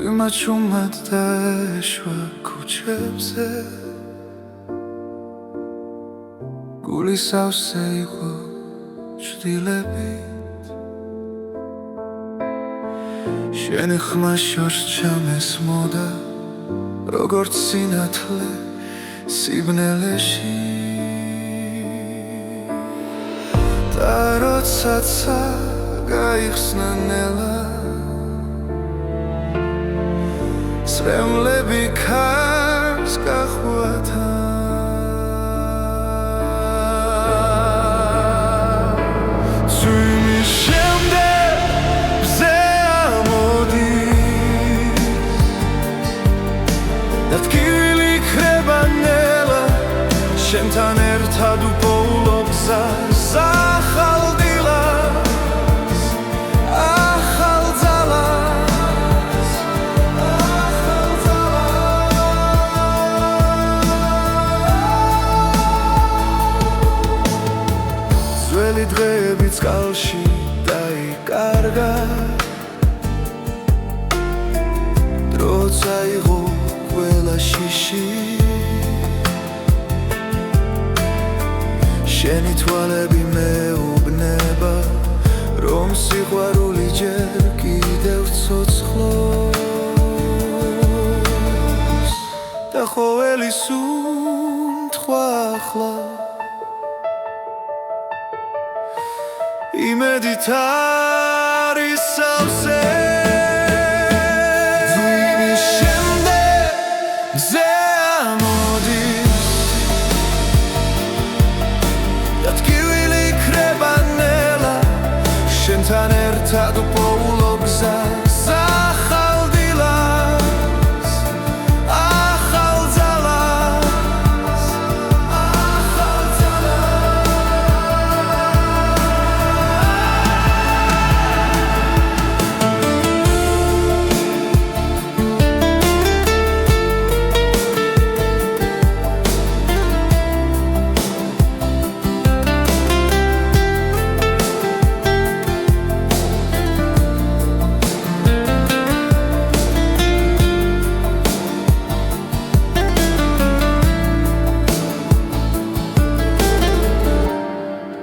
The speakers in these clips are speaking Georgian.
ჭუმად დაეშვა ქუჩებზე გული სავსე იყო ჭრილებით შენი ხმა შორს ჩამესმოდა როგორც სინათლე სიბნელეში და როდესაც გაიხსნა ნელა სრემლები ქარს გახვათა წვიმის შემდეგ ბზე ამოდის და ტკივილი ქრება ნელა შენთან ერთად უპოულობ გზას ახალ დილას ახალ ძალას ძველი დღეები წყალში დაიკარგა დრო წაიღო ყველა შიში შენი თვალები მეუბნება რომ სიყვარული ჯერ კიდევ ცოცხლობს და ყოველი სუნთქვა ახლა იმედით არის სავსე ძვიმის შემდეგ მზე ამოდის და ტკივილი ქრება ნელა შენთან ერთად უპოულობ გზას ახალ დილას ახალ ძალას ახალ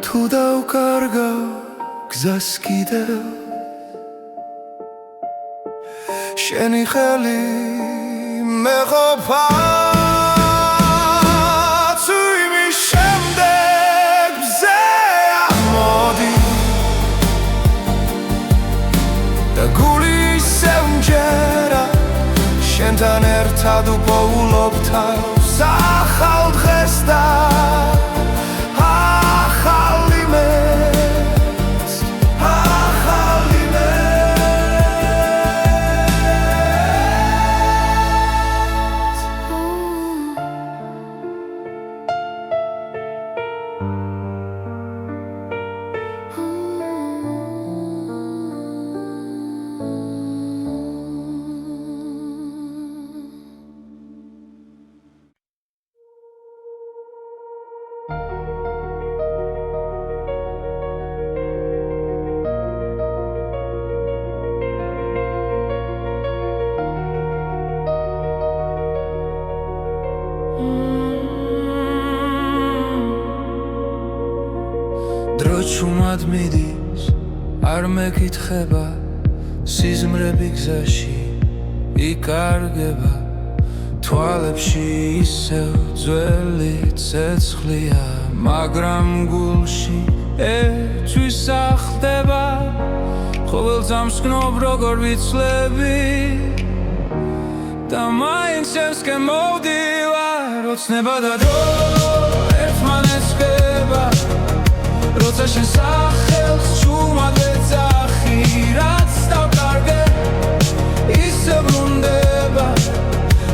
თუ დავკარგავ გზას კიდევ შენი ხელი მეყოფა წვიმის შემდეგ მზე ამოდის და გული ისევ მჯერა შენთან ერთად უპოულობ თავს ახალ დღეს და დრო ჭუმად მიდის არ მეკითხება სიზმრები გზაში იკარგება თვალებში ისევ ძველი ცეცხლია მაგრამ გულში ერთვის ახდება ყოველ წამს გნობ როგორ ვიცლები და მაინც შევსკენ მოვდივარ ოცნება და დრო ერთმანეთს ხდება როცა შენ სახელს ჭუმად ეძახი რაც დავკარგე ისე ბრუნდება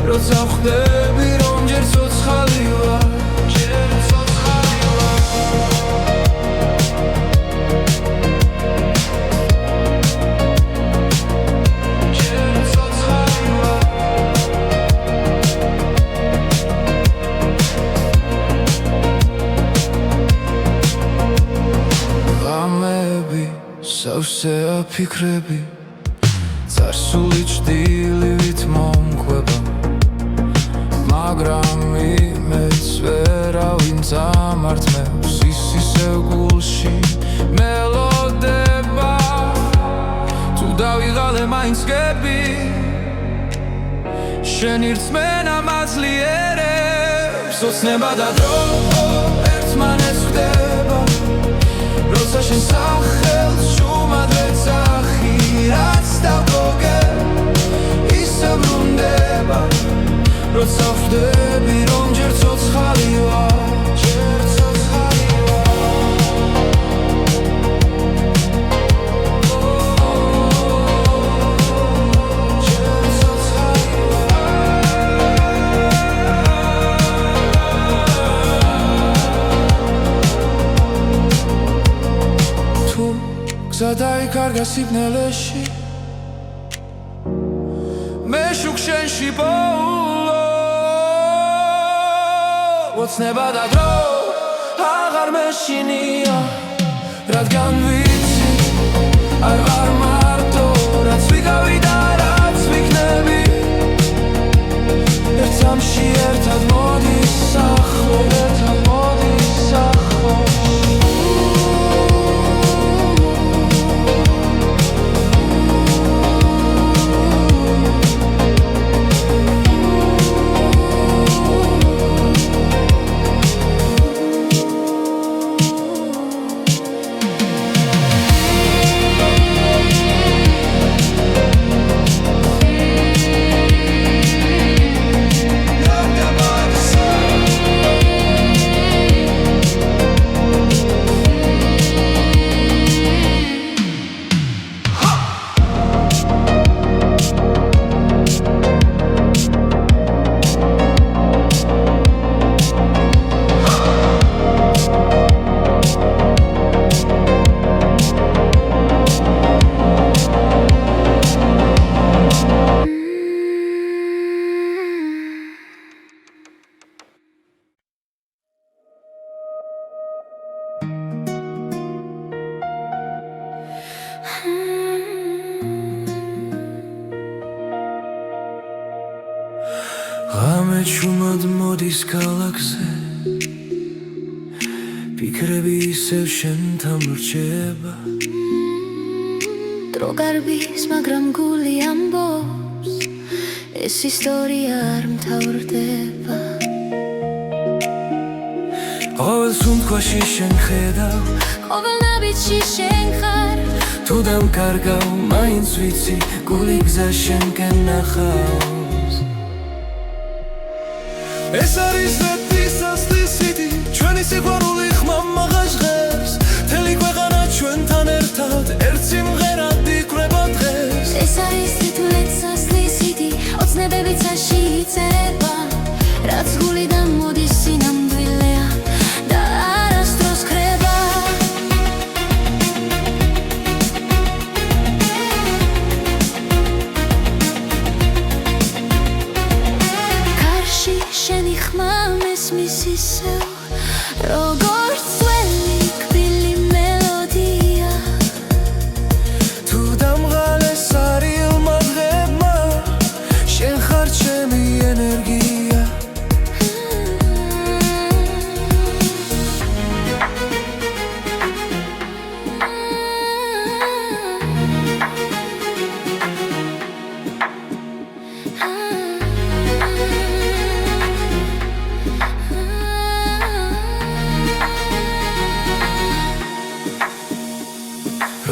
როცა ვხვდები რომ ჯერ ცოცხალი ვარ ჯერ ცოცხალი ვარ ჯერ ცოცხალი ვარ სავსე აფიქრები წარსული ჭრილი მაგრამ იმეც ვერავინ წამართმევს ის ისევ გულში მელოდება თუ დავიღალე მაინც გები შენი რწმენა მაძლიერებს ოცნება და დრო ერთმანეთს ვხვდება როცა შენ სახელს შუმად ვეძახი რაც დავგოგე ისევ ბრუნდება როცა ვხვდები რომ ჯერ ცოცხალი ვარ დაიკარგა სიბნელეში მე შუქ შენში ბოლო ოცნება და დრო აღარ მეშინია რადგან ვიცი არ ვარ მარტო რაც ვიგავი და რაც ვიქნები ერთ სამში ერთად მოდის ახლო ერთად მოდის ახლო ღამე ჩუმად მოდის ქალაქზე ფიქრები ისევ შენთან ვრჩება დრო გარბის მაგრამ გული ამბობს ეს ისტორია არ მთავრდება ყოველ სუნთქვაში შენ ხედავ ყოველ ნაბიჯში შენ ხარ თუ დამკარგავ მაინც ვიცი გული გზა შენკენ ნახავს ეს არის რეთის ასლისიდი ჩვენი სიყვარული ხმამაღა ჟღერს მთელი ქვეყანა ჩვენთან ერთად ერთ სიმღერად იკვრება დღეს ეს არის თითულეც ასლისიდი ოცნებები წაში იწერება რაც გულიდან მოდის სინამდვილეა და არასდროს ქრება კარში შენი ხმა მესმის ისევ როგორც ძველი კბილი მელოდია თუ დამღალეს არილმა დღებმა შენ ხარ ჩემი ენერგია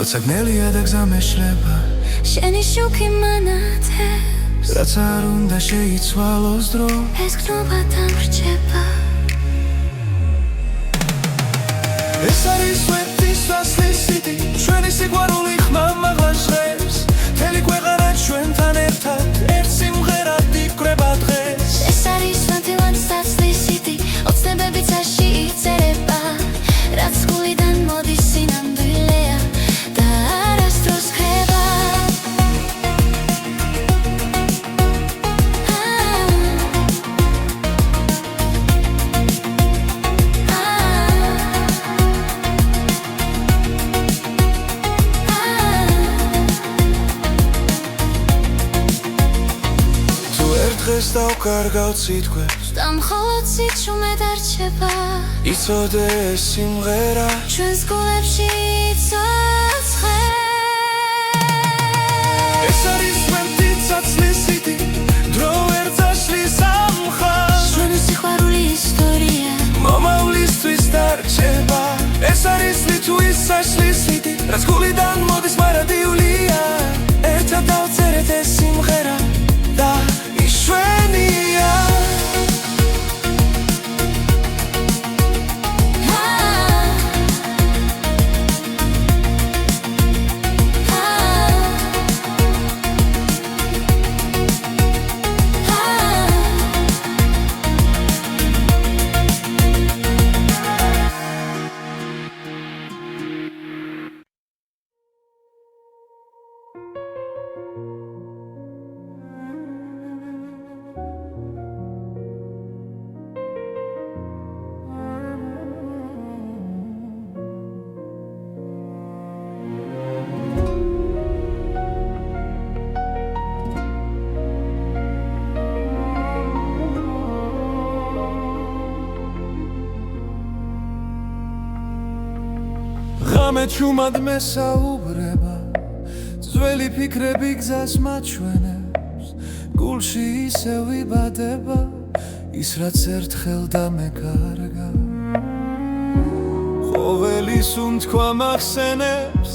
როცა გნელია და გზა მეშლება შენი შუქი მანათებს რაც არ უნდა შეიცვალოს დრო ეს გნობა დამრჩება ეს არის რეთის ასლისიდი ჩვენი სიყვარული ხმამაღლა ჟღერს მთელი ქვეყანა ჩვენთან ერთად ერთ სიმღერად იკვრება დღეს ეს არის სვანთილანის ასლისიდი ოცნებები წაში იწერება რაც გულიდან მოდის სინამდვილეა და არასდროს ქრება დღეს დავკარგავ სიტყვებს და მხოლოდ სიჩუმე დარჩება იცოდე ეს სიმღერა ჩვენს გულებში იცოცხლე ეს არის ჩვენი ცაცლის სიტი დრო ვერ წაშლის ამ ხალხს ჩვენი სიყვარული ისტორია მომავლისთვის დარჩება ეს არის ლიტვის საშლის სიტი რაც გულიდან მოდის მარადიულია ერთად დავწერეთ ეს სიმღერა და იშვენია ღამე ჩუმად მესაუბრება ძველი ფიქრები გზას მაჩვენებს გულში ისევ იბადება ის რაც ერთხელ დამეკარგა ყოველის უნთქვა მახსენებს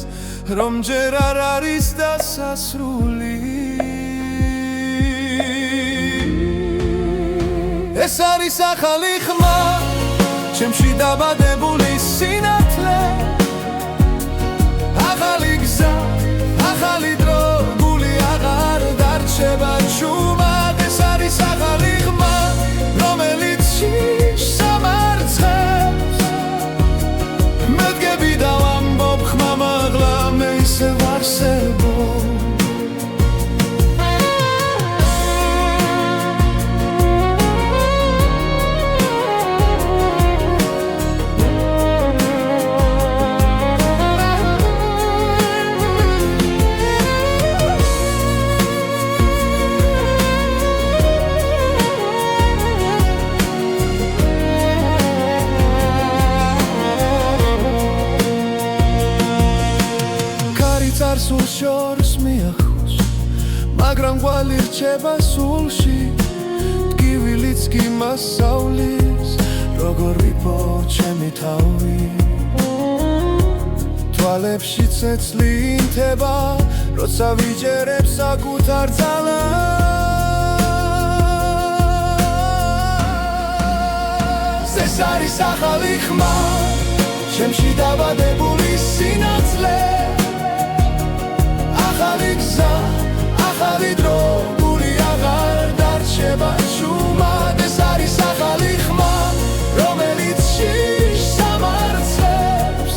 რომ ჯერ არ არის დასასრული ეს არის ახალი ხმა ჩემში დაბადებული სინათლე ახალი გზა, ახალი დრო, გული აღარ დარჩება ჩუმად ეს არის ახალი ხმა, რომელიც სამარცხებს მე დგები და ვამბობ ხმა მაღლა მე ისევ არსებობ სულ შორს მიახოს მაგრამ ყვალი რჩება სულში ტკივილიც კი მასავლის როგორ ვიპო ჩემი თავი თვალებში ცეცლი ინთება როცა ვიჯერებ საკუთარ ძალას ეს არის ახალი ხმა ჩემში დაბადებული სინათლე ახალი გზა, ახალი დრო, გული აღარ დარჩება ჩუმად ეს არის ახალი ხმა, რომელიც სამარცხებს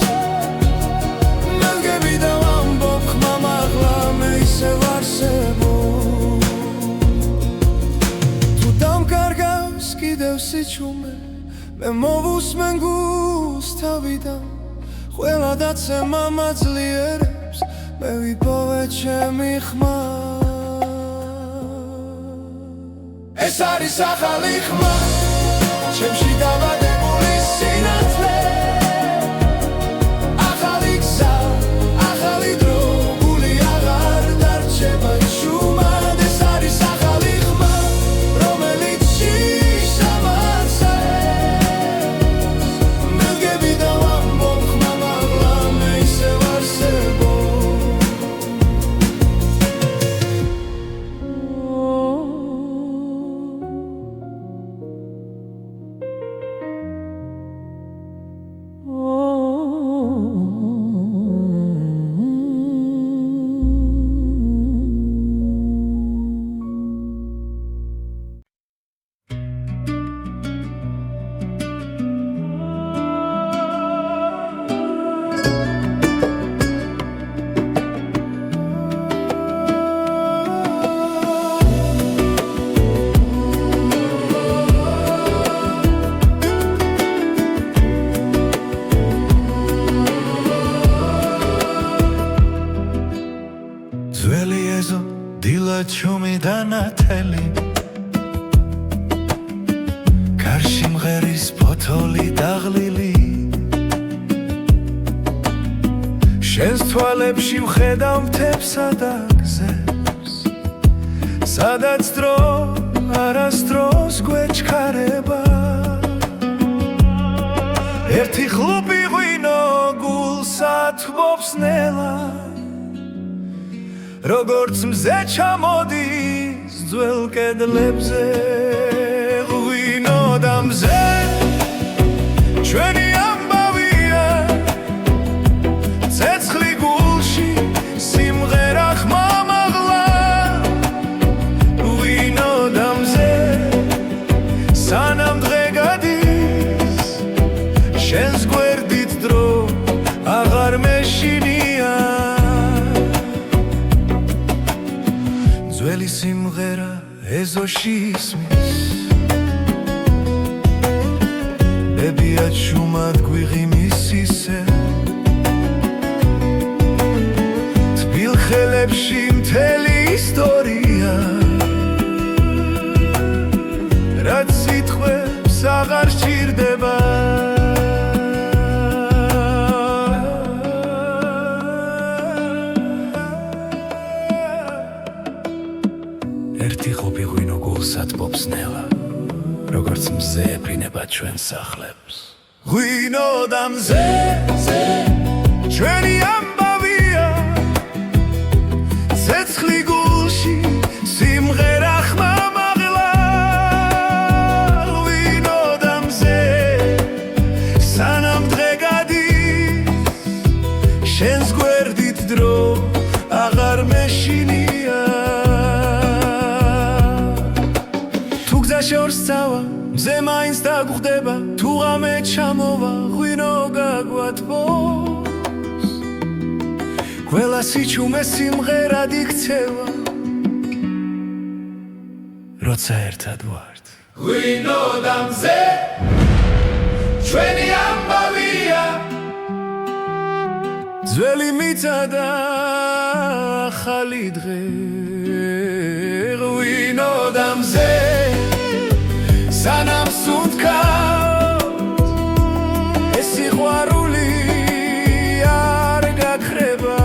მე დგები და ვამბობ ხმა მაღლა მე ისევ არსებობ თუ დამკარგავს კიდევ სიჩუმე მე მოვუსმენ გულს თავიდან ყველა დაცემა მაძლიერებს მე ვიპოვე ჩემი ხმა ეს არის ახალი ხმა ჩემში დაბადებული სინათლე ახალი გზა, ახალი დრო, გული აღარ დარჩება ჩუმად ეს არის ახალი ხმა რომელიც სამარცხებს მე დგები და ვამბობ ხმა მაღლა მე ისევ არსებობ ძველი ეზო დილა ჩუმი და ნათელი ჯარში მღერის ფოთოლი დაღლილი შენს თვალებში ვხედავ მთებსა და გზებს სადაც დრო არასდროს გვეჩქარება ერთი ხლუპი ღვინო გულსა თბობს ნელა როგორც მზე ჩამოდის ძველ კედლებზე ღვინო და მზე ჩვენი ამბავია ცეცხლი გულში სიმღერა ხმამაღლა ღვინო და მზე სანამ დღე გადის შენს გვერდით დრო აღარ მეშინია ძველი სიმღერა ეზოში ისმის ბებიად შუმად გვიღიმის ისე თბილ ხელებში მთელი ისტორია რაც სიტყვებს აღარ სჭირდება ერთი ხლუპი ღვინო გულსა თბობს ნელა როგორც მზე ეფრინება ჩვენ სახლებს ღვინო და მზე ჩვენი ამბავია ცეცხლი გულში სიმღერა ხმამაღლა ღვინო და მზე სანამ დღე გადის შენს გვერდით დრო აღარ მეშინია შორს წავა მზე მაინც დაგხვდება თუ ღამე ჩამოვა ღვინო გაგვათბობს ყველა სიჩუმე სიმღერად იქცევა როცა ერთად ვართ ღვინო და მზე ჩვენი ამბავია ძველი მიწა და ახალი დღე ღვინო და მზე სანამ სუნთქავთ ეს სიყვარული არ გაქრება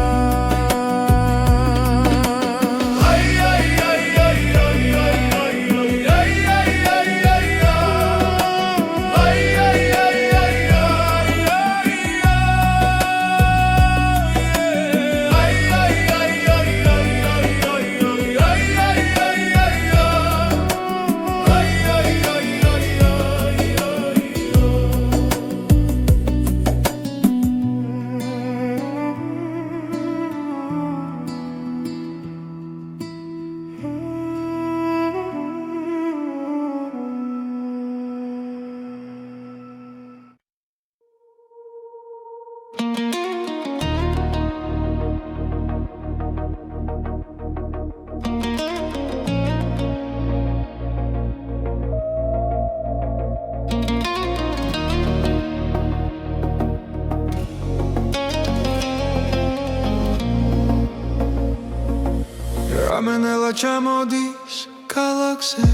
რამენელა ჩამოდის ქალაქზე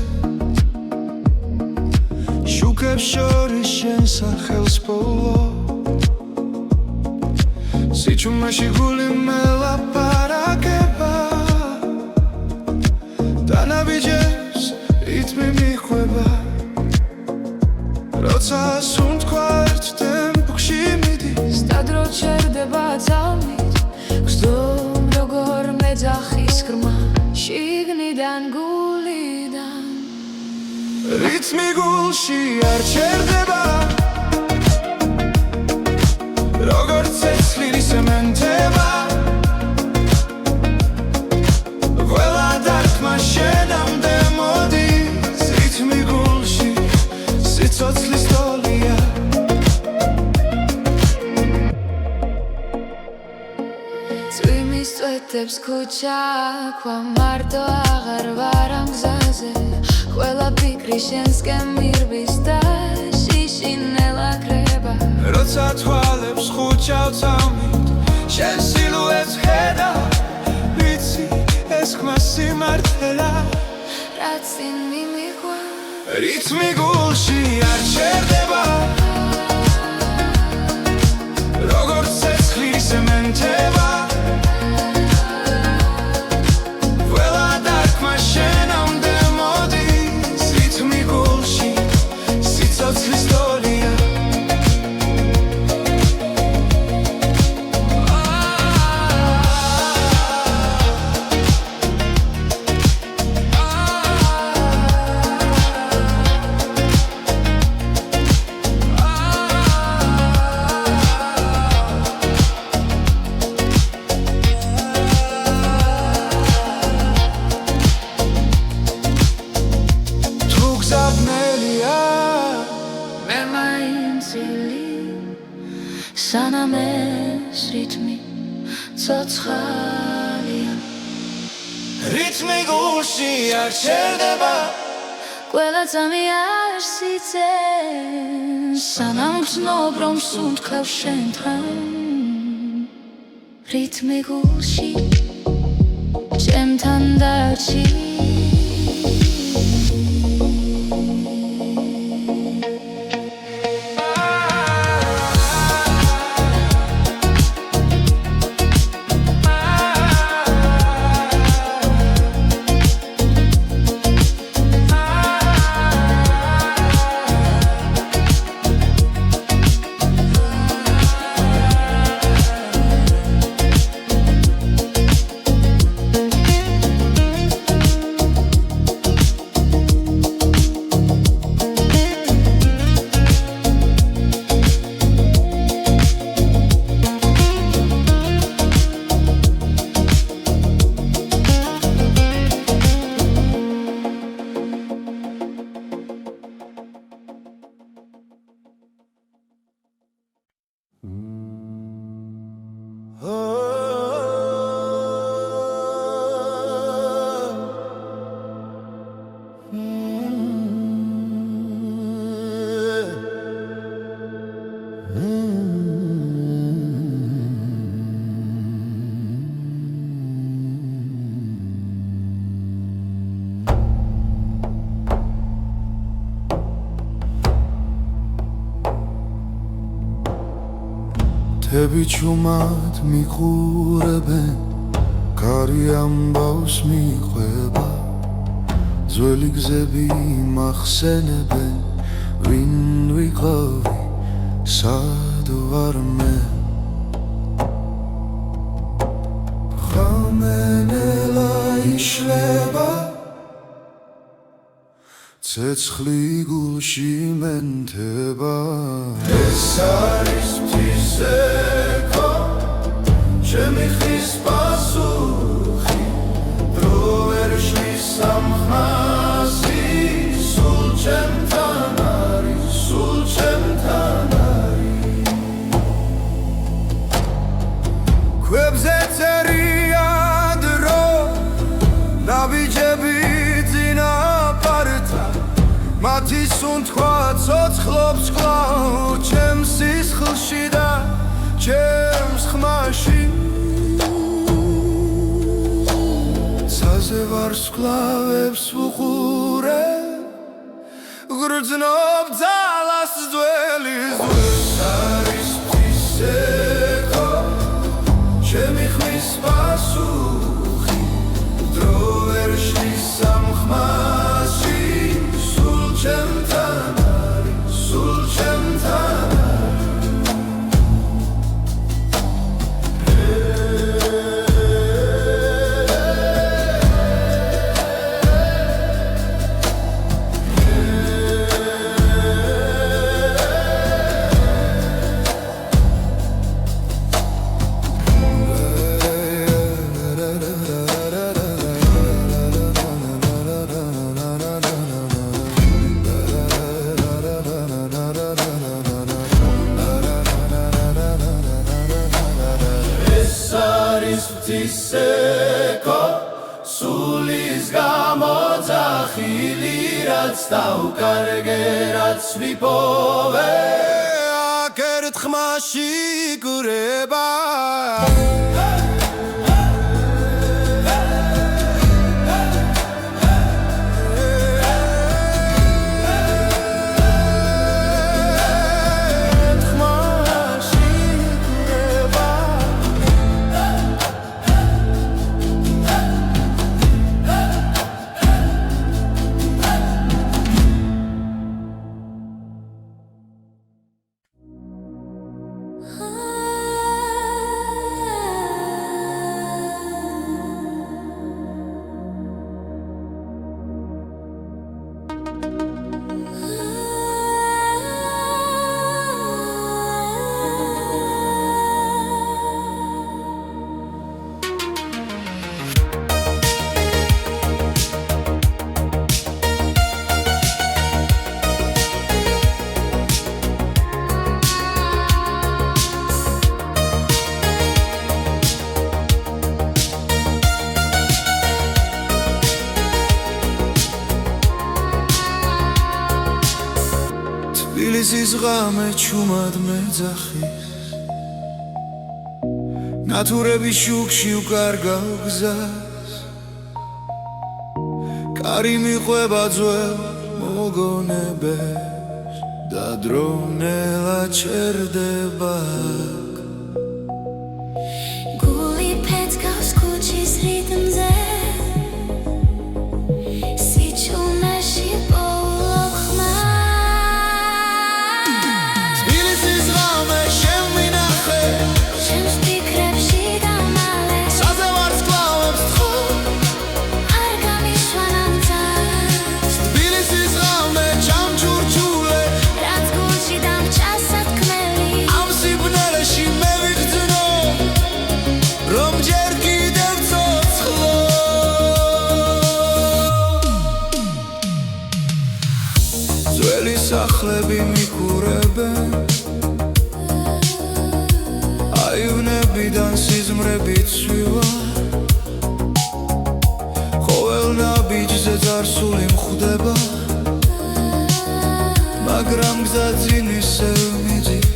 შუქებს შორის შენ სახელს პოულო სიჩუმეში გული მელაპარაკება დანაბიჯებს რითმი მიხვება როცა სუნთქვართ ტემპში მიდის და დრო ჩერდება ძალმით გზდომ როგორ მეძახის ხრმა შიგნიდან გულიდან რითმი გულში არ ჩერდება როგორც ცეცხლი სემენტება ყველა დარტყმა შენამდე მოდის რითმი გულში სიცოცხლის ტოლია წვიმის წვეთებს ქუჩა ქვა მარტო აღარ ვარ ამ გზაზე ყველა ფიქრი შენსკენ მირბის და შიშინელა ქრება როცა თვალებს ხუჩავ წამით შენ სილუეტს ხედავ ვიცი ეს ხმა სიმართელა რაც წინ მიმიღვა რითმი გულში არ ჩერდება როგორც ცეცხლის მენთება ყველა დარქმა შენამდე მოდის რითმი გულში სიცოცხლის თოლია სანამ ეს რითმი ცოცხალია რითმი გულში არ ჩერდება ყველა ძამი არ სიცეს სანამ გრძნობ რომ სუნთქავ შენთან რითმი გულში ჩემთან დარჩი თები ჩუმად მიყურებენ კარი ამბავს მიყვება ძველი გზები მახსენებენ ვინ ვიყავი სად ვარ მე ხამენელა იშლება ცეცხლი გულში მენთება ეს არის ღვთისექო ჩემი ხის პასუხი დრო ვერ შლის სამხმასი სულ ჩემთან არის სულ ჩემთან არის ქვებზე წერია დრო ნაბიჯები წინაპართა მათი სუნთქვა ცოცხლობს კვლავ ჩემს სისხლში და ჩემს ხმაში ცაზე ვარსკვლავებს ვუყურე გრძნობ ძალას ძველი ზღვის არის ღვთისექო ჩემი ხმის პასუხი დრო ვერ შლის სამხმასში ჩემთან არის სულ ჩემთან ღვთისექო სულის გამოძახილი რაც დავკარგე რაც ვიპოვე აქ ერთხმაში გურება თბილისის ღამე ჩუმად მეძახის ნათურების შუქში უკარგავ გზას კარი მიყვება ძველ მოგონებებს და დრონელა ჩერდება გული ფეთქავს ქუჩის რიტმზე სიჩუმეში პოულობ ხმას თბილისის ღამე შენ მინახე ჩემს ფიქრებში დამალე საზე ვარსკვლავებს თხო არ გამიშვა ნამძარს თბილისის ღამე ჩამჩურჩულე რაც გულში დამჭა სათქმელი ამ სიბნელეში მე ვიგრძნო რომ ჯერ კიდევ ცოცხლო ძველი სახლები მიყურებენ აივნებიდან სიზმრები ცვივა ყოველ ნაბიჯზე წარსული მხვდება მაგრამ გზა ძინ ისევ მიდის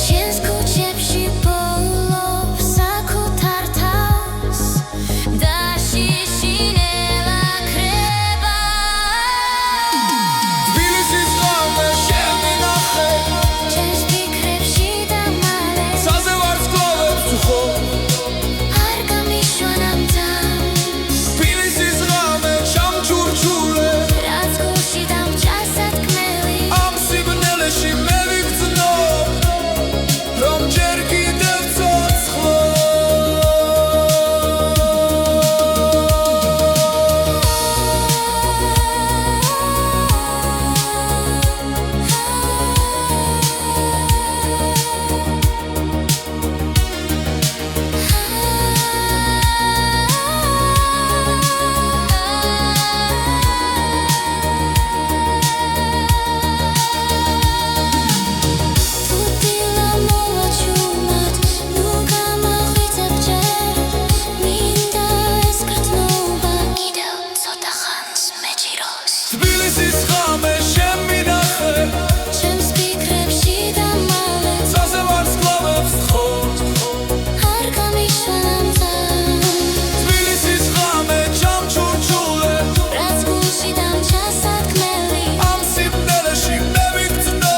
შენს ქუჩებში პოულობ საკუთარ თავს და შიშინელა ქრება თბილისის ღამე შენ მინახე ჩემს ფიქრებში დამალე საზე ვარსკვლავებს თხო არ გამიშვა ნამძარს თბილისის ღამე ჩამჩურჩულე რაც გულში დამჭა სათქმელი ამ სიბნელეში მე ვიგრძნო რომ ჯერ კიდევ ცოცხლო თუთილა მოვა ჩუმად ნუ გამახვიცებ ჯერ მინდა ეს გრძნობა კიდევ ცოტა ხანს მეჭიროს თბილისის ღამე შენ მინახე ჩემს ფიქრებში დამალე საზე ვარსკვლავებს თხო არ გამიშვა ნამძარს თბილისის ღამე ჩამჩურჩულე რაც გულში დამჭა სათქმელი ამ სიბნელეში მე ვიგრძნო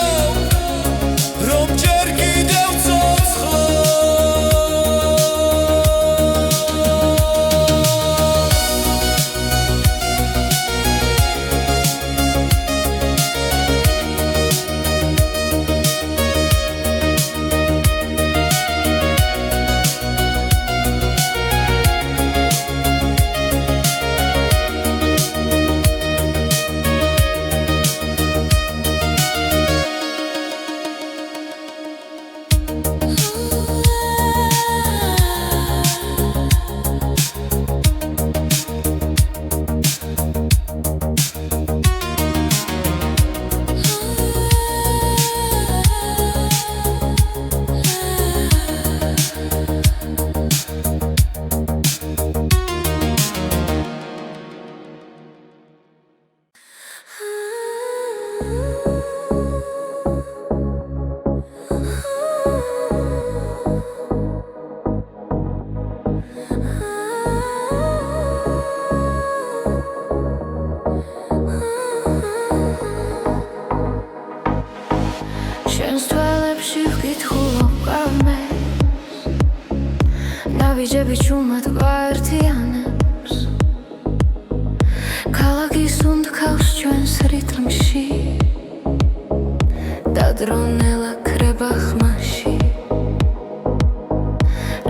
რომ ჯერ კიდევ ცოცხლო შენს თვალებში ვკითხულობ კამეს ნავიჯები ჩუმად გვაერთიანებს ქალაქი სუნთქავს ჩვენს რიტმში და დრონელა ქრება ხმაში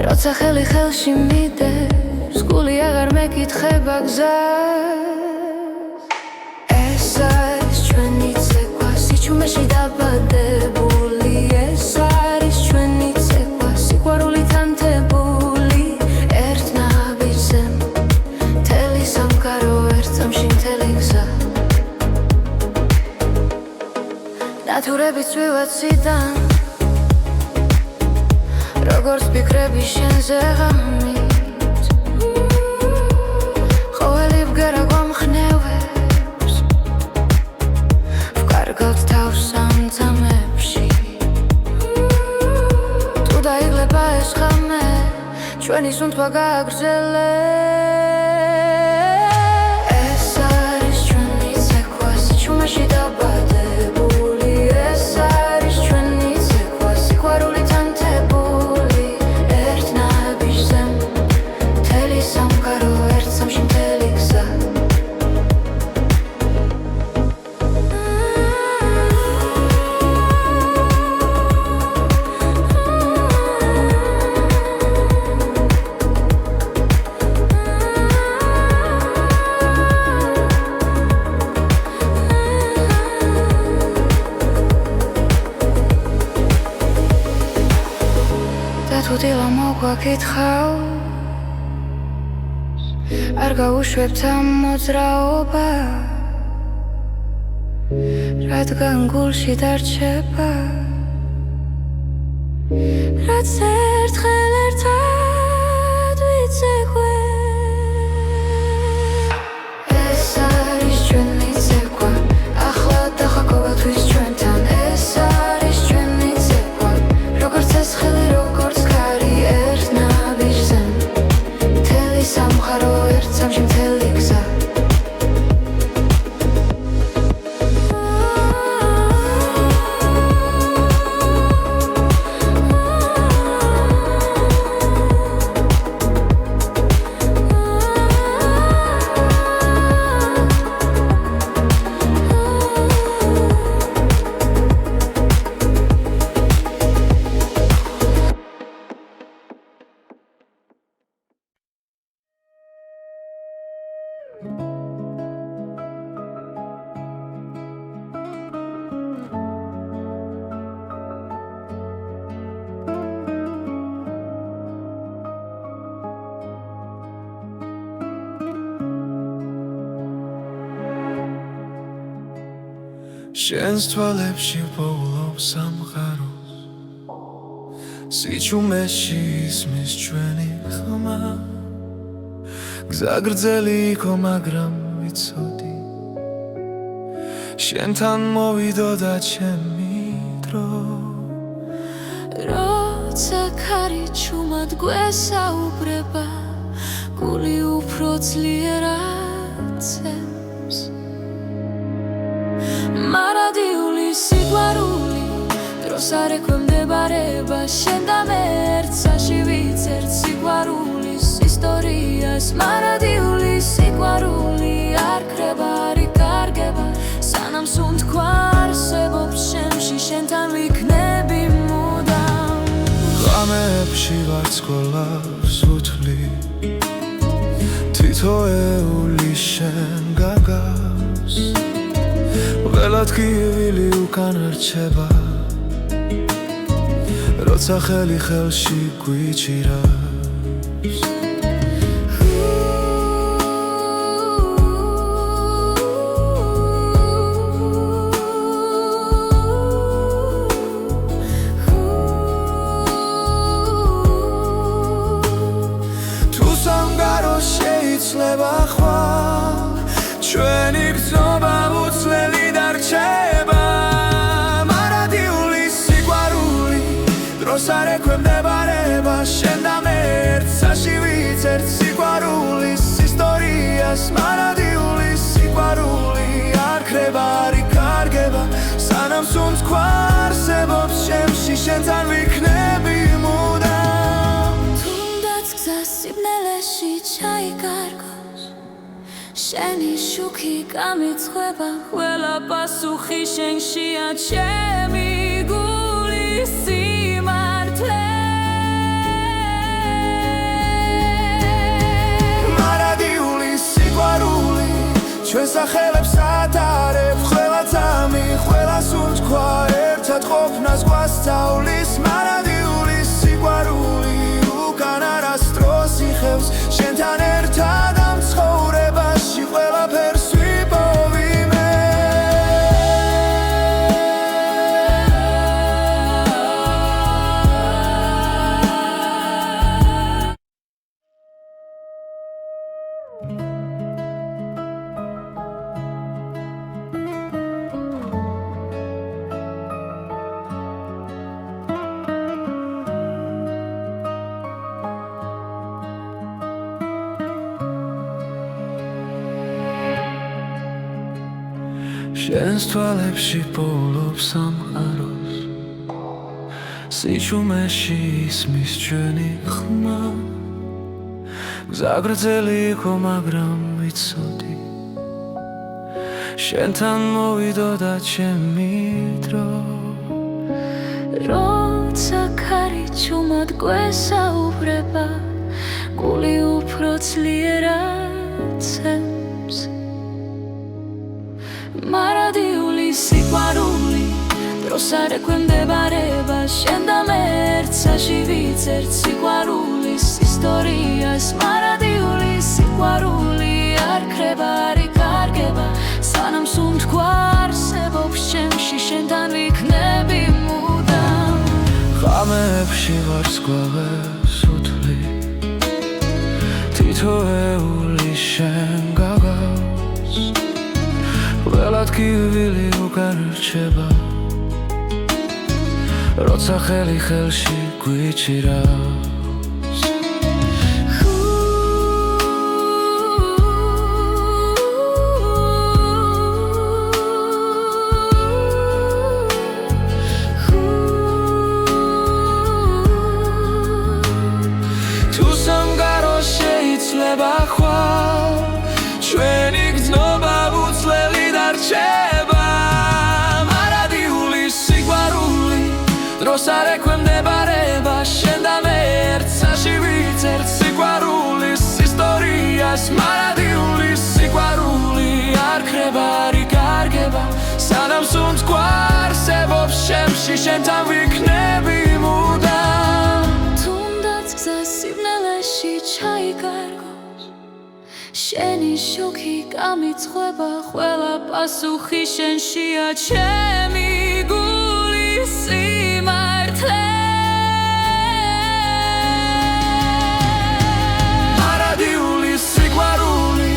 როცა ხელი ხელში მიდევს გული აღარ მეკითხება გზას ეს არის ჩვენი ცეკვა სიჩუმეში დაბადებული ეს არის ჩვენი ცეკვა სიყვარული თანთებული ერთ ნაბიჯზე მთელი სამყარო ერთ წამში მთელი გზა ნათურები წვივა ციდან როგორც ფიქრები შენზე ღამით ყოველი ბგერა გვამხნევებს ჩვენი სუნთქვა გააგრძელე ეს არის ჩვენი ცეკვა საჩუმაში დაბადებული ეს არის ჩვენი ცეკვა სიყვარულით ანთებული ერთ ნაბიჯზე მთელი სამყარო ერთ სამში მთელი გზა თუ დილა მოგვაკითხავს არ გაუშვებთ ამ მოძრაობას რადგან გულში დარჩება რაც ერთხელ ერთად ვიცეკვე ეს არის ჩვენი ცეკვა ახლა დახა ყოველთვის ჩვენთან ეს არის ჩვენი ცეკვა როგორც ეს ხელი როგორც ქარი ერთ ნაბიჯზე მთელი სამყარო ერთ სამში მთელი გზა შენს თვალებში პოულობს სამყაროს სიჩუმეში ისმის ჩვენი ხმა გზა გრძელი იყო მაგრამ ვიცოდი შენთან მოვიდოდა ჩემი დრო როცა ქარი ჩუმად გვესაუბრება გული უფრო ძლიერად ცემს მარადიული სიყვარული დროს არ ექვემდებარება შენ და მე ერთსაში ვიცერთ სიყვარულის ისტორიას მარადიული სიყვარული არ ქრება არ იკარგება სანამ სუნთქვა არსებობს შემში შენთან ვიქნები მუდამ ღამეებში ვარსკვლავს უთვლი თითოეული შენ გაგავს ველად გივილი უკან რჩება როცა ხელი ხელში გვიჭირავს თუ სამყარო შეიძლება ხვალ ჩვენი გზობა უცვლელი დარჩება მარადიული სიყვარული დროს არ ექვემდებარება შენ და მე ერთსაში ვიცერთ სიყვარულის ისტორიას მარადიული სიყვარული არ ქრება არ იკარგება სანამ სუნთქვა არსებობს შემში შენთან ვიქნები მუდამ თუნდაც გზა სიბნელეში ჩაიკარგოს შენი შუქი გამიცხება ყველა პასუხი შენშია ჩემი გულის სიმართლე მარადიული სიყვარული ჩვენ სახელებს ატარებ ყველა ძამი ყველა სუნთქვა ერთად ყოფნას გვასწავლის მარადიული სიყვარული უკან არასდროს იხევს შენთან ერთად ამ ცხოვრებაში ყველაფერს ვიპოვიმე შენს თვალებში პოულობს სამყაროს სიჩუმეში ისმის ჩვენი ხმა გზა გრძელი იყო მაგრამ ვიცოდი შენთან მოვიდოდა ჩემი დრო როცა ქარი ჩუმად გვესაუბრება გული უფრო ძლიერად ცემს მარადიული სიყვარული დროს არ ექვემდებარება შენ და მე ერთსაში ვიწერთ სიყვარულის ისტორიას მარადიული სიყვარული არ ქრება არ იკარგება სანამ სუნთქვა არსებობს ჩემში შენთან ვიქნები მუდამ ღამეებში ვარს გვაღებს უთვლი თითოეული შენ გაგავს ყველა ტკივილი უკან რჩება როცა ხელი ხელში გვიჭირავს თუ სამგარო შეიძლება ხვალ ჩვენი გრძნობა უცვლელი დარჩება მარადიული სიყვარული დროს არ ექვემდებარება შენ და მე ერთსაში ვიწერთ სიყვარულის ისტორიას მარადიული სიყვარული არ ქრება არ იკარგება სანამ სუნთქვა არსებობს ჩემში შენთან ვიქნები მუდამ თუნდაც გზა სიბნელეში ჩაიკარგოს შენი შუქი გამიცხება ყველა პასუხი შენშია ჩემი გულის სიმართლე მარადიული სიყვარული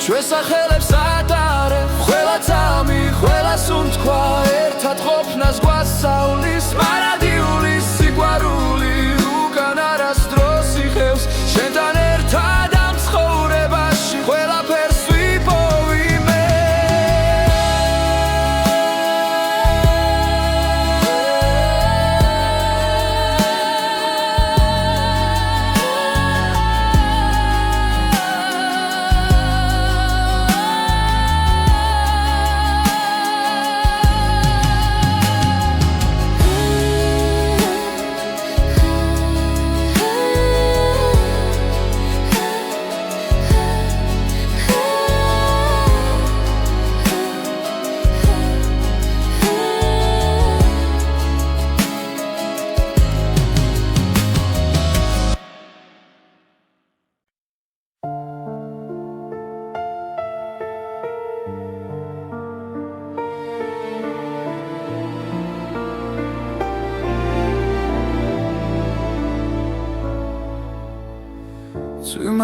ჩვენს სახელებს ატარებ ყველა წამი ყველა სუნთქვა ერთად ყოფნას გვასწავლის მარადიული სიყვარული უკან არასდროს იხევს შენთან ერთად ამ ცხოვრებაში ყველაფერს ვიპოვი მე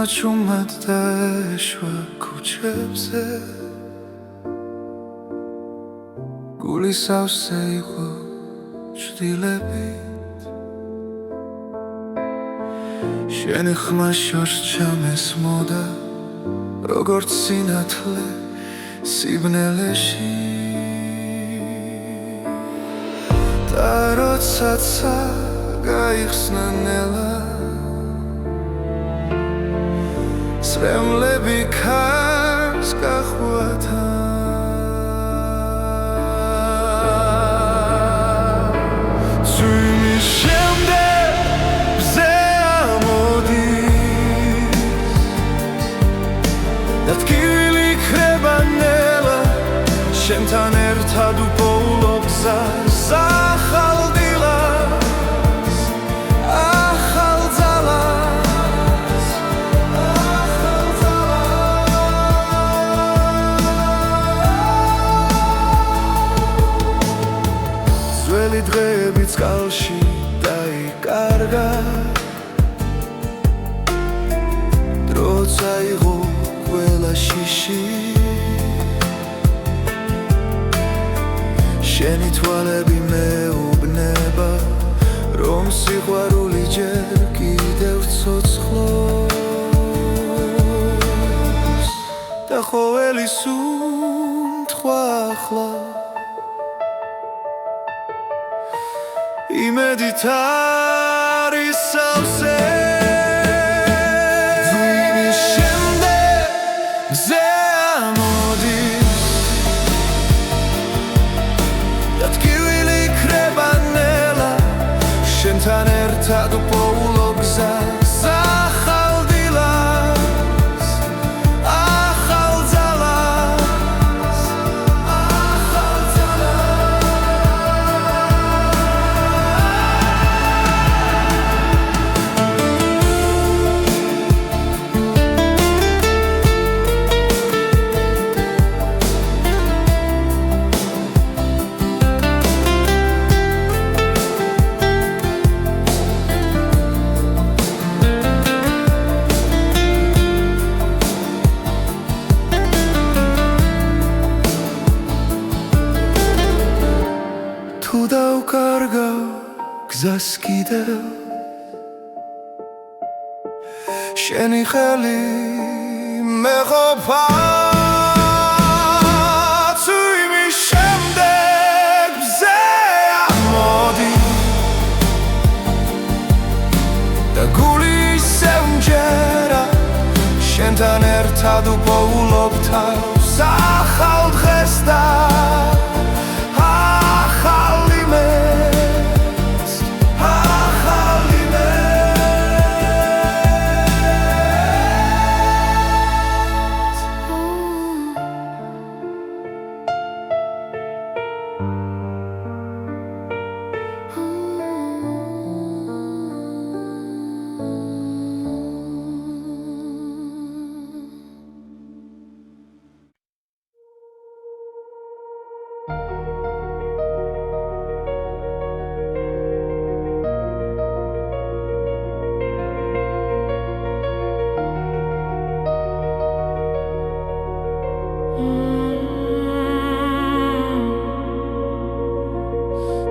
Чумად დაეშვა ქუჩებზე გული სავსე იყო ჭდილებით შენი ხმა შორს ჩამესმოდა როგორც სინათლე სიბნელეში და როდესაც გაიხსნა ნელა სრემლები ქარს გახვათა წვიმის შემდეგ ბზე ამოდის და ტკივილი ქრება ნელა შენთან ერთად უპოულობ გზას ახალ დილას ახალ ძალას ძველი დღეები წყალში დაიკარგა დრო წაიღო ყველა შიში შენი თვალები მეუბნება რომ სიყვარული ჯერ კიდევ ცოცხლობს და ყოველი სუნთქვა სხვა ახლა იმედით არის სავსე ძვირის შემდეგ მზე ამოდის და ტკივილი იქნება ნელა შენთან ერთად უპოულო გზას ახალ დილას ახალ ძალას ახალ თუ დავკარგავ გზას კიდევ შენი ხელი მეყოფა თუ იმის შემდეგ მზე ამოდის და გული ისევ მჯერა შენთან ერთად უპოულობ თავს ახალ დღეს და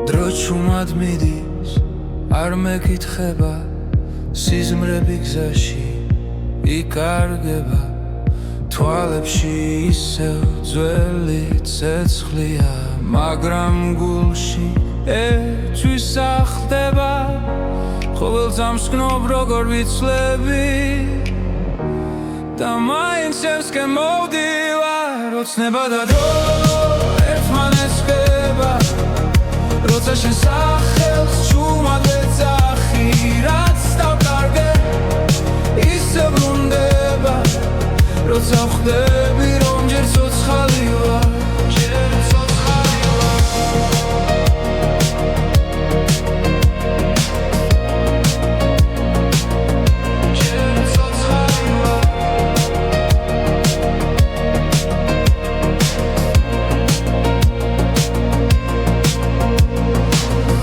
დრო ჩუმად მიდის არ მეკითხება სიზმრები გზაში იკარგება თვალებში ისევ ძველი ცეცხლია მაგრამ გულში ერთვის ახდება ყოველ წამს გნობ როგორ ვიცლები და მაინც ევსკენ მოვდივარ ოცნება და დრო ერთმანეთს ხდება როცა შენ სახელს ჩუმად ეძახი რაც დავკარგე ისე ბრუნდება როცა ვხვდები რომ ჯერ ცოცხალი ვარ ჯერ ცოცხალი ვარ ჯერ ცოცხალი ვარ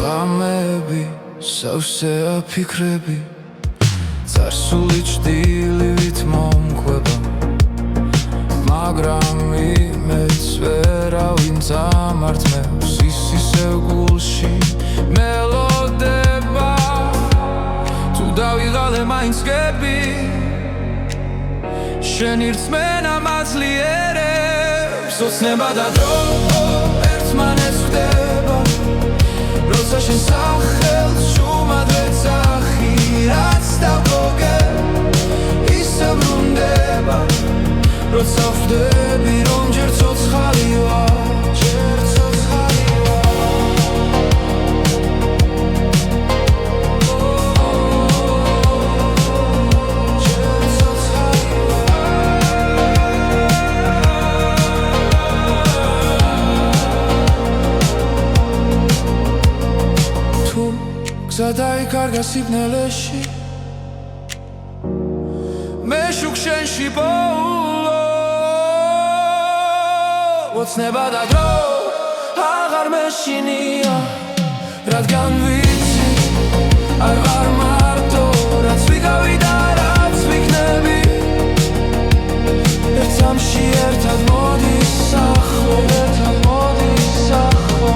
ღამები სავსეა ფიქრები წარსული ჭდილივით მომკვება მაგრამ იმედს ვერავინ წამართმევს ის ისევ გულში მელოდება თუ დავიღალე მაინც გები შენი რწმენა მაძლიერებს ოცნება და დრო ერთმანეთს ხდება როცა შენ სახელს ჩუმად ეძახი რაც დავკარგე ისე ბრუნდება როცა ვხვდები რომ ჯერ ცოცხალი ვარ ჯერ ცოცხალი ვარ ჯერ ცოცხალი ვარ თუ გზა დაიკარგა სიბნელეში მე შუქ შენში ოცნება და დრო აღარ მეშინია რადგან ვიცი არ ვარ მარტო რაც ვიგავი და რაც ვიქნები ერთ წამში ერთად მოდის ახლო ერთად მოდის ახლო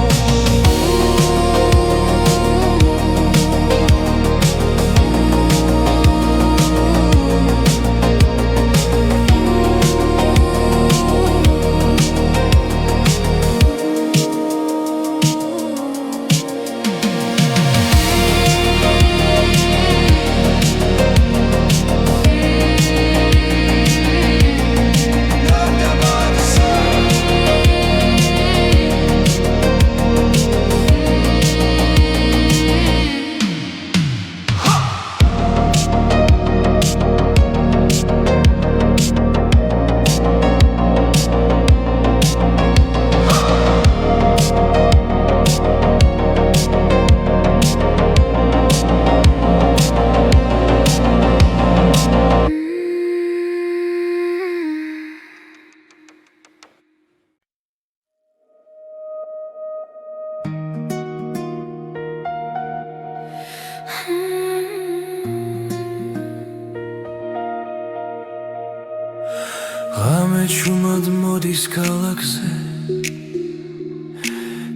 ღამე ჩუმად მოდის ქალაქზე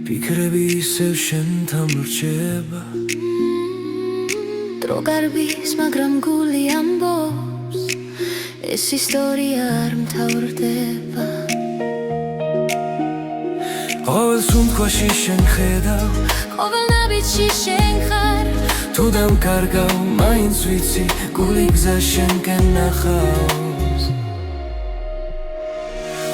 ფიქრები ისევ შენთან ვრჩება დრო გარბის მაგრამ გული ამბობს ეს ისტორია არ მთავრდება ყოველ სუნთქვაში შენ ხედავ ყოველ ნაბიჯში შენ ხარ თუ დამკარგავ მაინც ვიცი გული გზა შენკენ ნახავს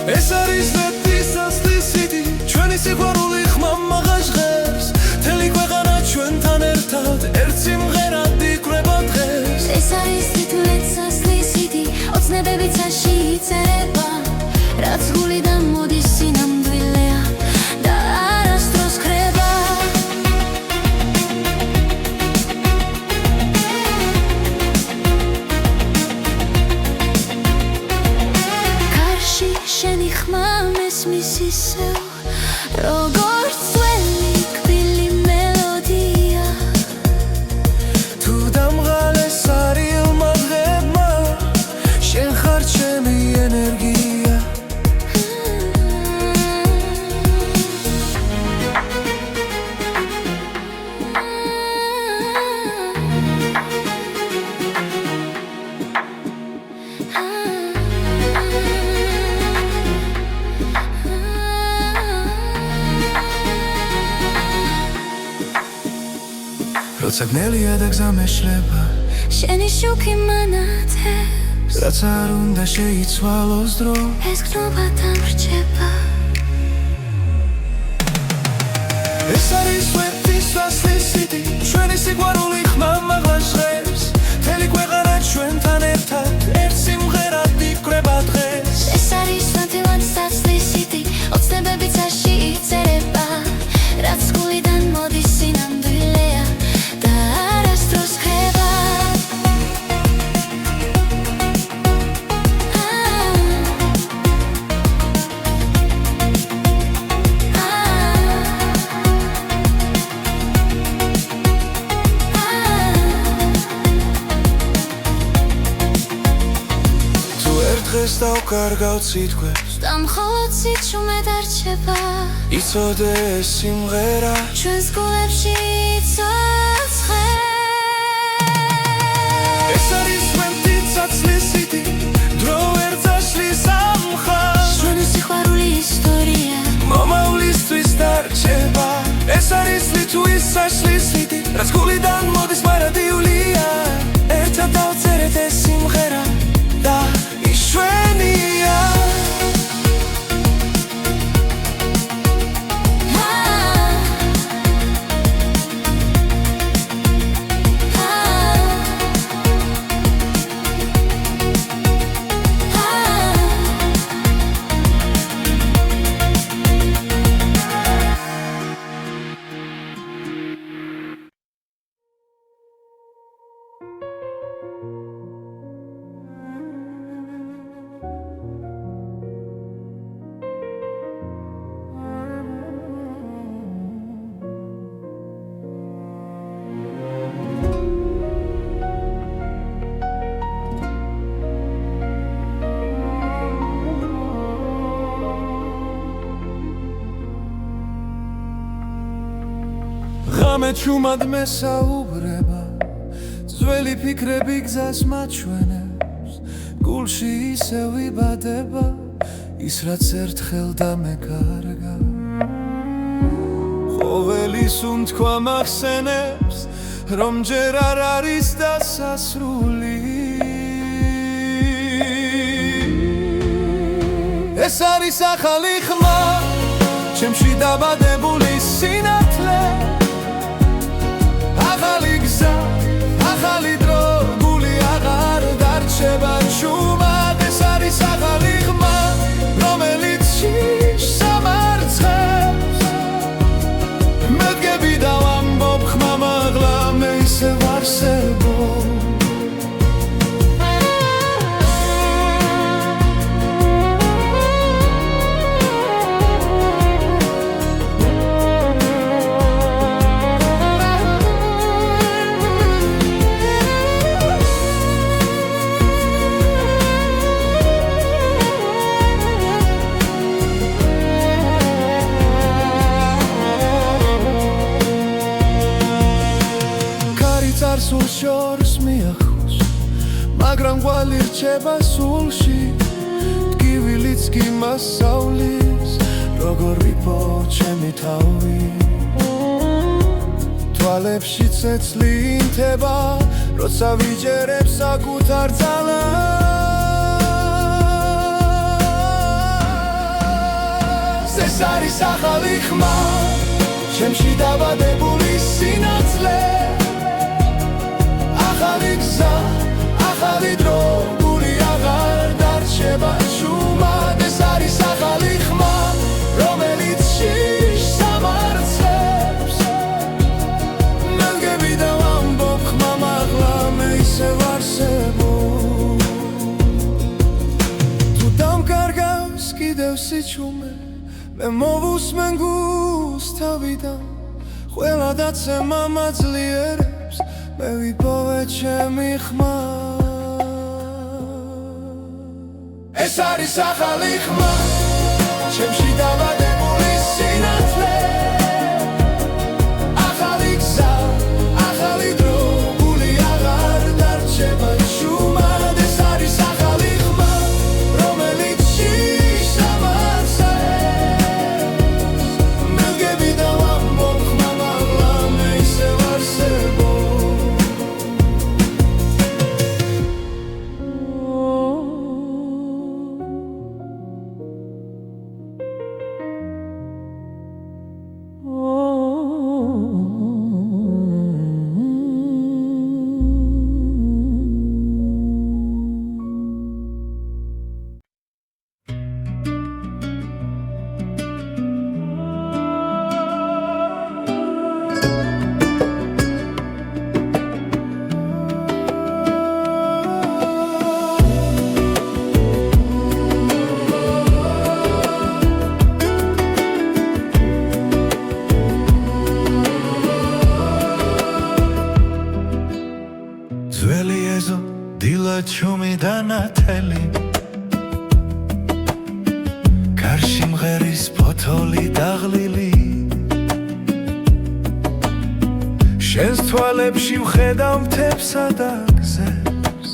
ეს არის ლეთის ასლისიდი ჩვენი სიყვარული ხმამაღა ჟღერს მთელი ქვეყანა ჩვენთან ერთად ერთ სიმღერად იკვრება დღეს ეს არის თითქმის ასლისიდი ოცნებები ცაში იწერება რაც გულიდან მოდის სინამდვილეა და არასდროს ხრება კარში შენი ხმა მესმის ისევ როგორც ძველი კბილი მელოდია თუ დამღალეს არილმა დღებმა შენ ხარ ჩემი ენერგია როცა გნელია და გზა მეშლება შენი შუქი მანათებს რაც არ უნდა შეიცვალოს დრო ეს გრძნობათან რჩება ეს არის ლეთის ასლისიდი ჩვენი სიყვარული ხმამაღლა ჟღერს მთელი ქვეყანა ჩვენთან ერთად ერთ სიმღერად იკვრება დღეს ეს არის ლეთის ასლისიდი ოცნებები ცაში იწერება რაც გულიდან მოდის სინამდვილეა და არასდროს ხრება თუ ერთ დღეს დავკარგავ სიტყვებს და მხოლოდ სიჩუმედ არჩება იცოდე ეს სიმღერა ჩვენს გულებში იცოცხლე ეს არის ლეთის ასლისიდი დრო ვერ წაშლის ამ მხარს ჩვენი სიყვარული ისტორია მომავლისთვის დარჩება ეს არის ლეთის ასლისიდი რაც გულიდან მოდის მარადიულია ერთად დავწერეთ ეს სიმღერა და ის ჩვენია ღამე ჩუმად მესაუბრება ძველი ფიქრები გზას მაჩვენებს გულში ისევ იბადება ის რაც ერთხელ დამეკარგა ყოველი სუნთქვა მახსენებს რომ ჯერ არ არის დასასრული ეს არის ახალი ხმა ჩემში დაბადებული სინათლე ახალი გზა ახალი დრო გული აღარ დარჩება ჩუმად ეს არის ახალი ხმა რომელიც შიშს ამარცხებს მედგები და ვამბობ ხმამაღლა მე ისევ არსებობ სულ შორს მიახოს მაგრამ ყვალი რჩება სულში ტკივილიც კი მასავლის როგორ ვიპო ჩემი თავი თვალებში ცეცხლი ინთება როცა ვიჯერებ საკუთარ ძალას ეს არის ახალი ხმა ჩემში დაბადებული სინაცვლე ახალი გზა ახალი დრო გული აღარ დარჩება შუმად ეს არის ახალი ხმა რომელიც შიშს ამარცებს მელგები და ვამბობ ხმა მაღლა მე ისევ არსებობ თუ დამკარგავს კიდევ სიჩუმე მე მოვუსმენ გულს თავიდან ყველა დაცემა მაძლიერებს მე ვიპოვე ჩემი ხმა ეს არის ახალი ხმა ჩემში დაბადებული სინათლე ახალი გზა ახალი დრო გული აღარ დარჩება შუმად ეს არის ახალი ხმა რომელიც შიშს ამარცებს მელგები და ვამბობ ხმა მაღლა მე ისევ არსებობ ძველი ეზო დილა ჩუმი და ნათელი გარში მღერის ფოთოლი დაღლილი შენს თვალებში ვხედავ მთებსა და გზებს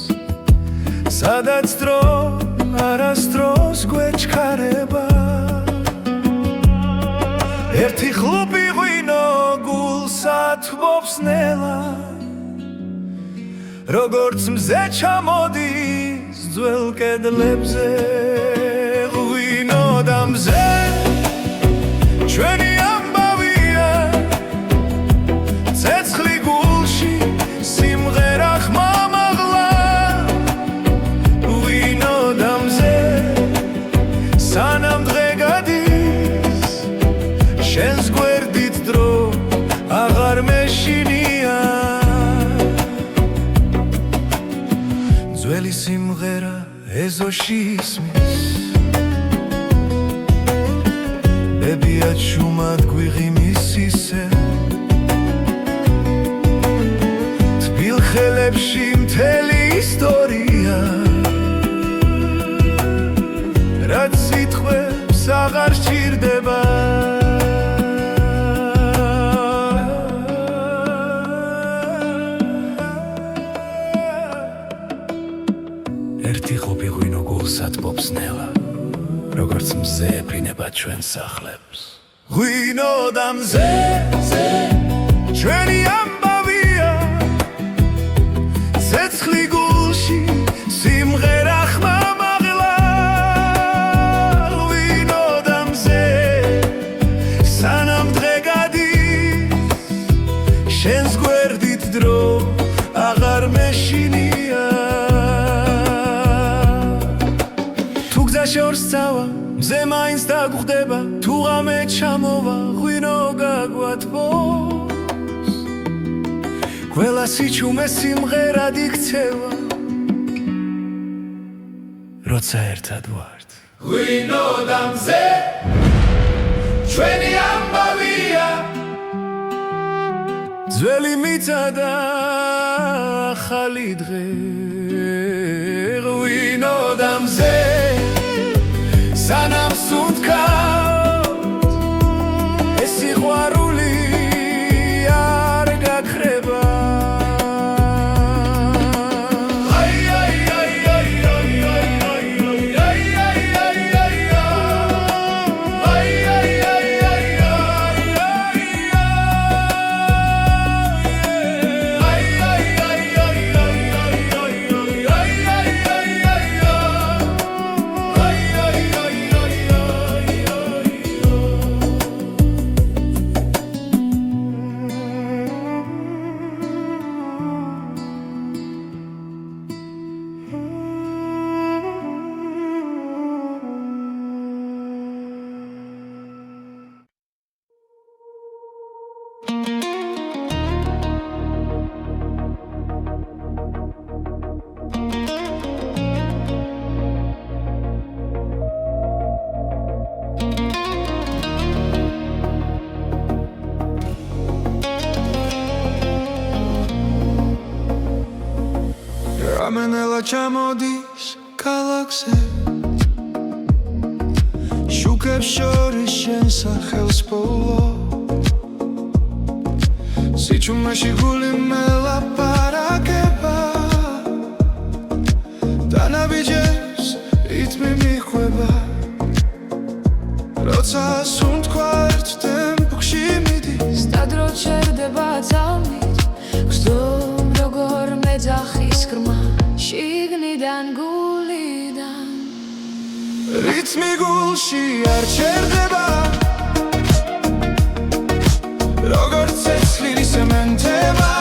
სადაც დრო არასდროს გვეჩქარება ერთი ხლუპი ღვინო გულს ათბობს ნელა როგორც მზე ჩამოდის ძველ კედლებზე ღვინო და მზე ჩვენი ამბავია ცეცხლი გულში სიმღერა ხმა მაღლა ღვინო და მზე სანამ დღე გადის შენს გვერდით დრო აღარ მეშინია ძველი სიმღერა ეზოში ისმის ბებია შუმად გვიღიმის ისე თბილ ხელებში მთელი ისტორია რაც სიტყვებს აღარ სჭირდება ერთი ხლუპი ღვინო გულს ათბობს ნელა როგორც მზე ეფრინება ჩვენს სახლებს ღვინო და მზე ჩვენი ამბავია ცეცხლი გულში სიმღერა ხმა მაღლა ღვინო და მზე სანამ დღე გადის შენს გვერდით დრო აღარ მეშინია შორს წავა მზე მაინც დაგხვდება თუ ღამე ჩამოვა ღვინო გაგვათბობს ყველა სიჩუმე სიმღერად იქცევა როცა ერთად ვართ ღვინო და მზე ჩვენი ამბავია ძველი მიწა და ახალი დღე ღვინო და მზე სანამ სუნთქავთ ეს სიყვარული არ გაქრება ჩამოდის ქალაქზე შუქებს შორის შენ სახელს ბოლო სიჩუმეში გული მელაპარაკება დანაბიჯებს რითმი მიხვება როცა სუნთქვა ერთ ტემპში მიდის სტადრო ჩერდება ძალმით გსდომ როგორ მეძახის ხრმა შიგნიდან გულიდან რითმი გულში არ ჩერდება როგორც ცეცხლი სემენტება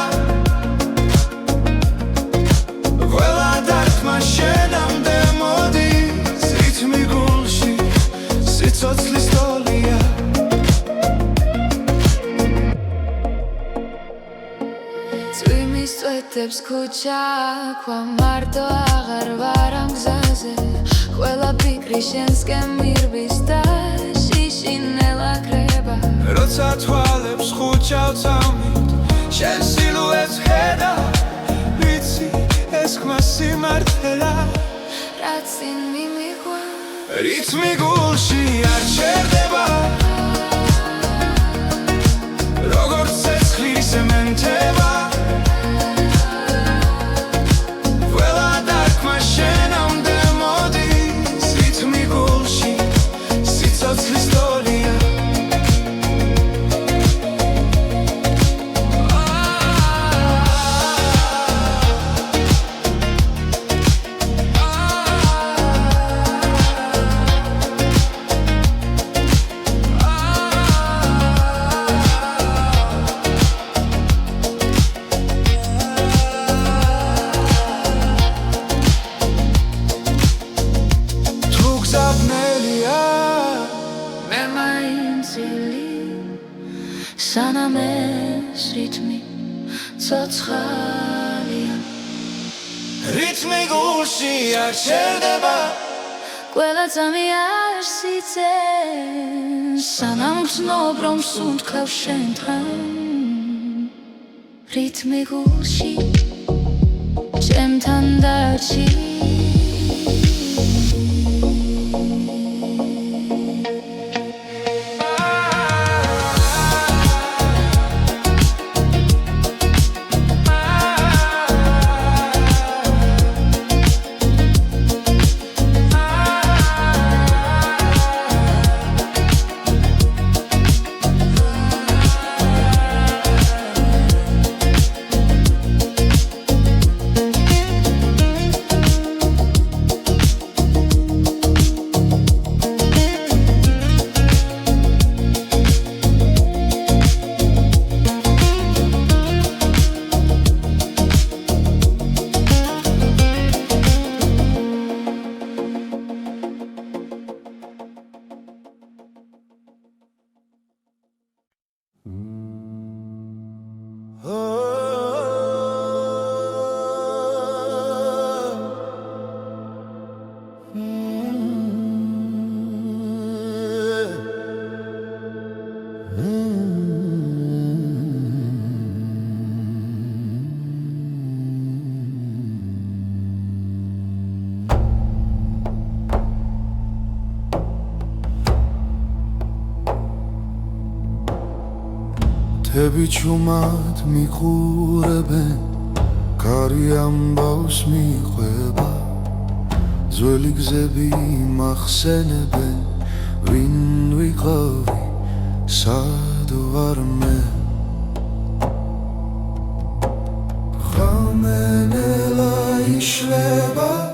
ყველა დარტყმა შენამდე მოდის რითმი გულში სიცოცხლის ტოლია წვიმის წვეთებს ქუჩა ქვა მარტო აღარ ვარ ამ გზაზე ყველა ფიქრი შენსკენ მირბის და შიშინელა კრება როცა თვალებს ხუჩავ წამით შენ სილუეტს ხედა ვიცი ეს ხმა სიმართლეა რაც წინ მიმიღვა რითმი გულში არ ჩერდება როგორც ცეცხლი სემენტება ყველა დარტყმა შენამდე მოდის რითმი გულში სიცოცხლის ტოლია სანამ ეს რითმი ცოცხალია რითმი გულში არ ჩერდება ყველა წამი არ სიცეს სანამ გრძნობ რომ სუნთქავ შენთან რითმი გულში ჩემთან დარჩი თები ჩუმად მიყურებენ კარი ამბავს მიყვება ძველი გზები მახსენებენ ვინ ვიყავი სად ვარ მე ხამენელა იშლება